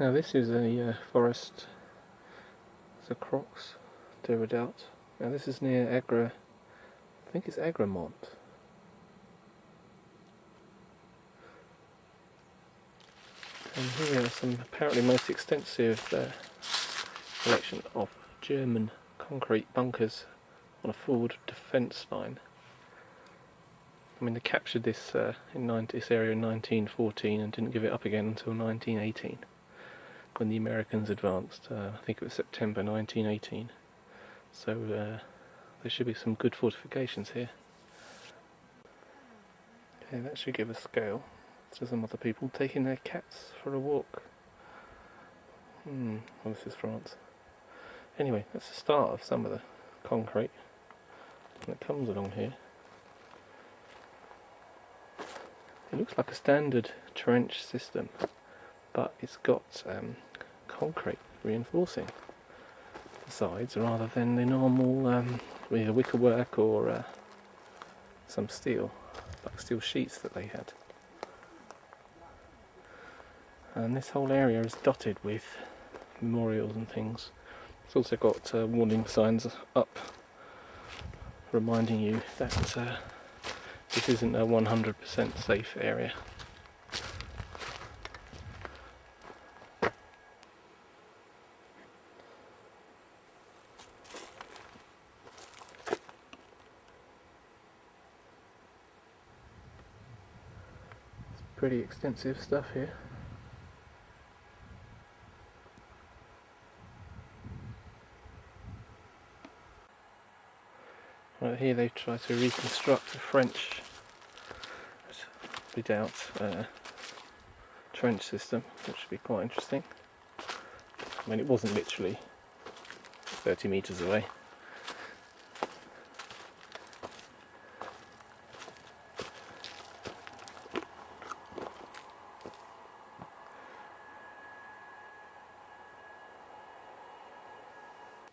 Now this is a forest, it's a Crox de Redoubt. Now this is near I think it's Apremont. And here are some apparently most extensive collection of German concrete bunkers on a forward defence line. I mean, they captured this area in 1914 and didn't give it up again until 1918, when the Americans advanced. I think it was September 1918. So there should be some good fortifications here. Okay, that should give a scale to some other people taking their cats for a walk. Well, this is France. Anyway, that's the start of some of the concrete that comes along here. It looks like a standard trench system, but it's got concrete reinforcing the sides rather than the normal either wickerwork or some steel, like steel sheets that they had. And this whole area is dotted with memorials and things. It's also got warning signs up reminding you that this isn't a 100% safe area. It's pretty extensive stuff here. Right here they try to reconstruct a French, redoubt trench system, which should be quite interesting. I mean, it wasn't literally 30 metres away.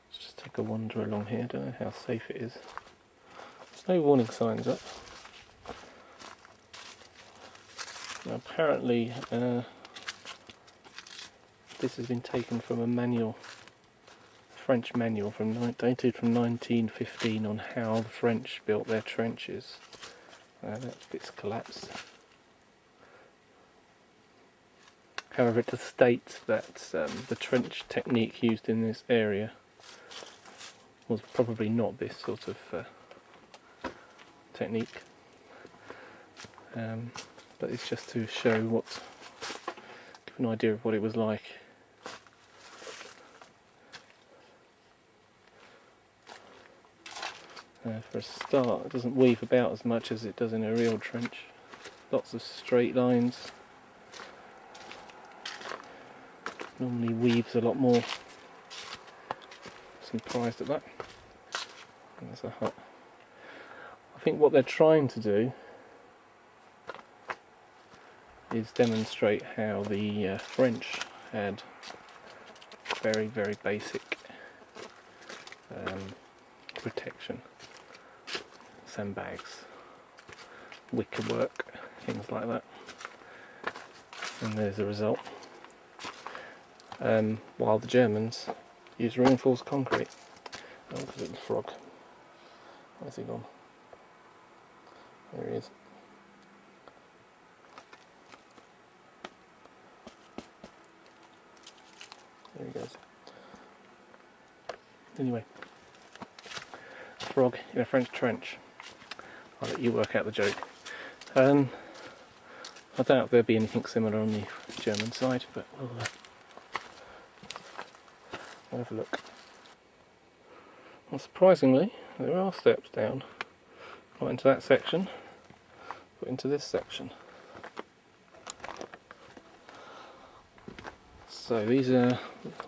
Let's just take a wander along here. I don't know how safe it is. There's no warning signs up. Now, apparently this has been taken from a manual, French manual dated from 1915 on how the French built their trenches. That bit's collapsed. However, it does state that the trench technique used in this area was probably not this sort of technique. But it's just to show give an idea of what it was like. For a start, it doesn't weave about as much as it does in a real trench. Lots of straight lines. Normally weaves a lot more. Surprised at that. And there's a hut. I think what they're trying to do is demonstrate how the French had very, very basic protection. Sandbags, wickerwork, things like that. And there's the result. While the Germans use reinforced concrete. Oh, there's a little frog. Where's he gone? There he is. There he goes. Anyway, frog in a French trench. I'll let you work out the joke. I doubt there'll be anything similar on the German side, but we'll have a look. Well, surprisingly, there are steps down, not into that section, but into this section. So these are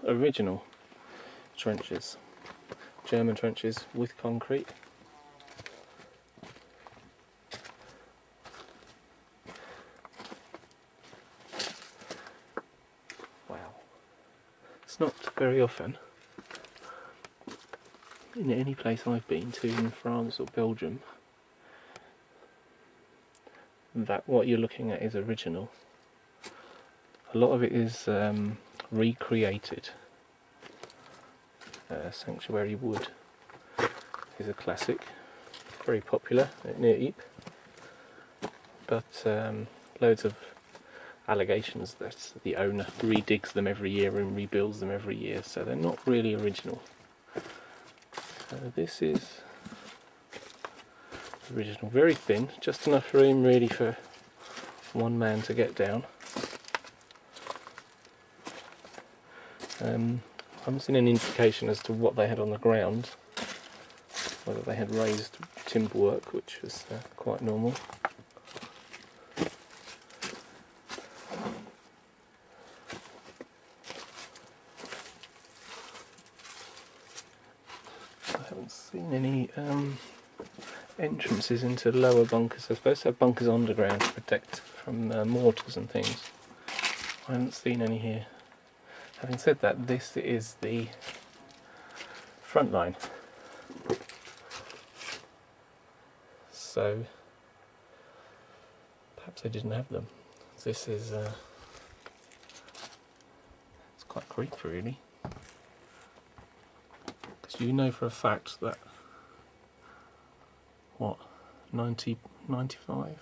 original trenches, German trenches with concrete. Wow, it's not very often in any place I've been to in France or Belgium that what you're looking at is original. A lot of it is recreated. Sanctuary wood is a classic, very popular near Ypres, but loads of allegations that the owner redigs them every year and rebuilds them every year, so they're not really original. So this is original, very thin, just enough room really for one man to get down. I haven't seen any indication as to what they had on the ground, whether they had raised timber work, which was quite normal. I haven't seen any entrances into lower bunkers. They're supposed to have bunkers underground to protect from mortars and things. I haven't seen any here. Having said that, this is the front line. So perhaps they didn't have them. This is it's quite creepy really. Because you know for a fact that 95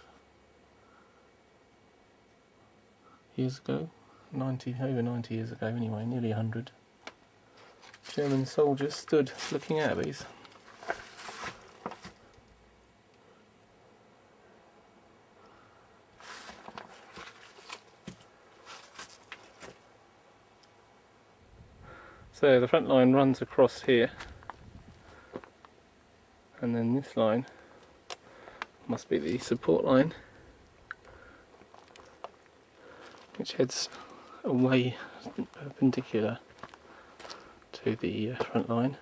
years ago, over 90 years ago anyway, nearly 100, German soldiers stood looking at these. So the front line runs across here, and then this line must be the support line, which heads away perpendicular to the front line.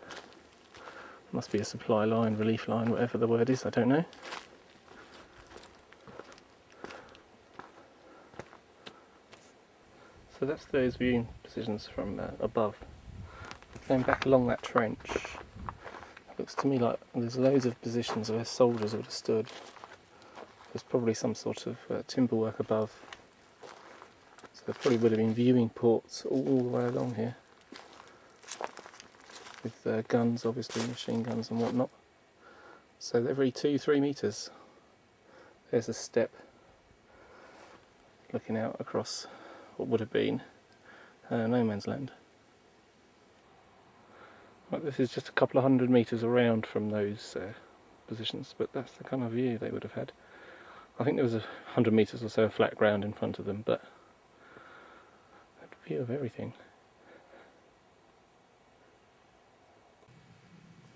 Must be a supply line, relief line, whatever the word is, I don't know. So that's those viewing positions from above. Going back along that trench, it looks to me like there's loads of positions where soldiers would have stood. There's probably some sort of timber work above. So there probably would have been viewing ports all the way along here. With guns, obviously, machine guns and whatnot. So every 2-3 metres there's a step looking out across what would have been no man's land. Right, this is just a couple of 100 metres around from those positions, but that's the kind of view they would have had. I think there was 100 metres or so of flat ground in front of them, but a view of everything.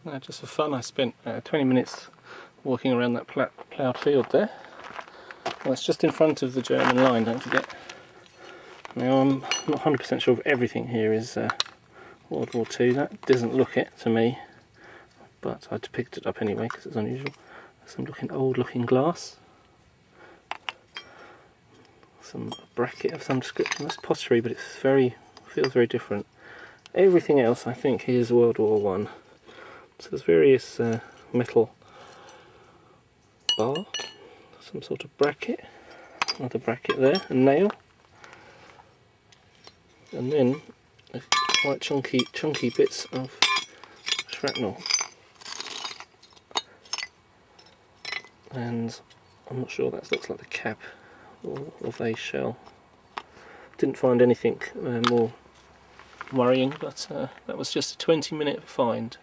Now, just for fun, I spent 20 minutes walking around that ploughed field there. Well, it's just in front of the German line, don't forget. Now, I'm not 100% sure if everything here is World War II. That doesn't look it to me, but I picked it up anyway because it's unusual. Some old looking glass. Some bracket of some description. That's pottery, but feels very different. Everything else I think is World War I. So there's various metal bar, some sort of bracket, another bracket there, a nail, and then quite chunky bits of shrapnel. And I'm not sure, that looks like the cap of a shell. Didn't find anything more worrying, but that was just a 20-minute find.